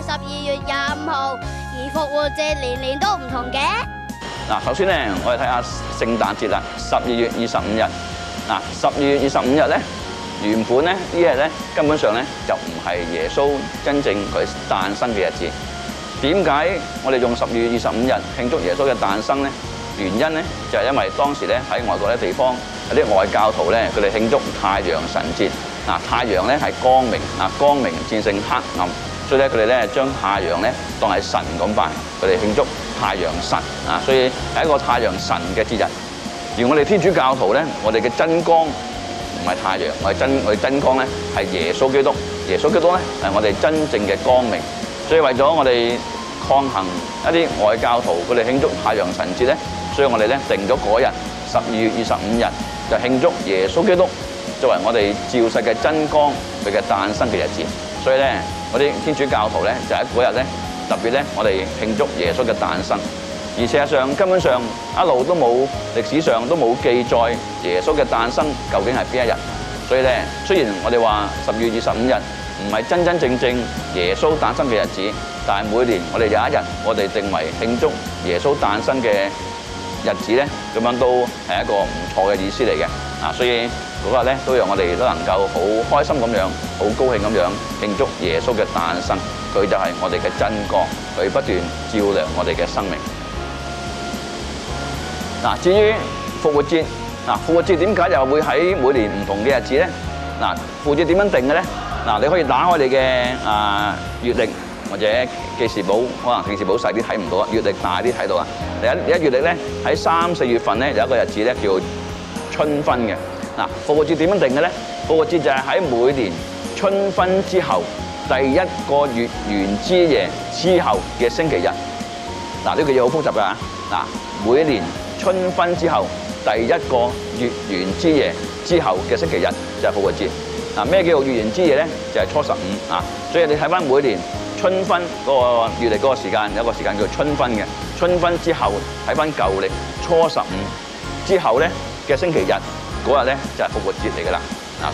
12月25號，而復活節年年都唔同嘅。嗱，首先咧，我哋睇下聖誕節啦，12月25日。嗱，12月25日咧，原本咧呢日咧根本上咧就唔係耶穌真正佢誕生嘅日子。點解我哋用12月25日慶祝耶穌嘅誕生咧？原因咧就係因為當時咧喺外國啲地方有啲外教徒咧，佢哋慶祝太陽神節。嗱，太陽咧係光明，光明戰勝黑暗，所以咧佢哋咧將太陽咧當係神咁拜，佢哋慶祝太陽神啊，所以係一個太陽神嘅節日。而我哋天主教徒咧，我哋嘅真光唔係太陽，我哋真光咧係耶穌基督。耶穌基督咧係我哋真正嘅光明。所以為咗我哋抗衡一啲外教徒，佢哋慶祝太陽神節咧，所以我哋咧定咗嗰日12月25日就慶祝耶穌基督作為我哋照世嘅真光佢嘅誕生嘅日子。所以咧，我哋天主教徒咧就喺嗰日咧特別咧，我哋慶祝耶穌嘅誕生。而事實上根本上一路都冇歷史上都冇記載耶穌嘅誕生究竟係邊一日。所以咧，雖然我哋話12月25日唔係真真正正耶穌誕生嘅日子，但係每年我哋有一日我哋定為慶祝耶穌誕生嘅日子咧，咁樣都係一個唔錯嘅意思嚟嘅。所以嗰日咧都讓我哋都能夠好開心咁樣，好高興咁樣慶祝耶穌嘅誕生。佢就係我哋嘅真光，佢不斷照亮我哋嘅生命。至於復活節，復活節點解又會喺每年唔同嘅日子咧？復活節點樣定嘅咧？你可以打開你嘅月曆或者記事簿，可能記事簿細啲睇唔到啊，月曆大啲睇到啊。第一月曆咧喺3、4月份咧有一個日子咧叫春分嘅。復活節點樣定嘅咧？復活節就係喺每年春分之後第一個月圓之夜之後嘅星期日。呢個嘢好複雜㗎。每年春分之後第一個月圓之夜之後嘅星期日就係復活節。咩叫做月圓之夜咧？就係初15啊。所以你睇翻每年春分嗰個月曆嗰個時間，有一個時間叫春分嘅。春分之後睇翻舊曆初15之後咧嘅星期日嗰日咧就係復活節嚟㗎啦。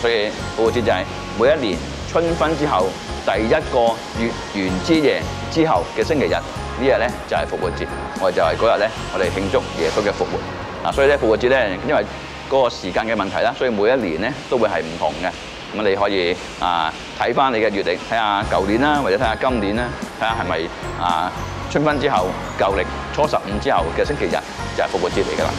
所以復活節就係每一年春分之後第一個月圓之夜之後嘅星期日，呢日咧就係復活節。我哋就係嗰日咧，我哋慶祝耶穌嘅復活。所以咧復活節咧，因為嗰個時間嘅問題啦，所以每一年咧都會係唔同嘅。咁你可以睇翻你嘅月曆，睇下舊年啦，或者睇下今年啦，睇下係咪春分之後舊曆初15之後嘅星期日就係復活節嚟㗎啦。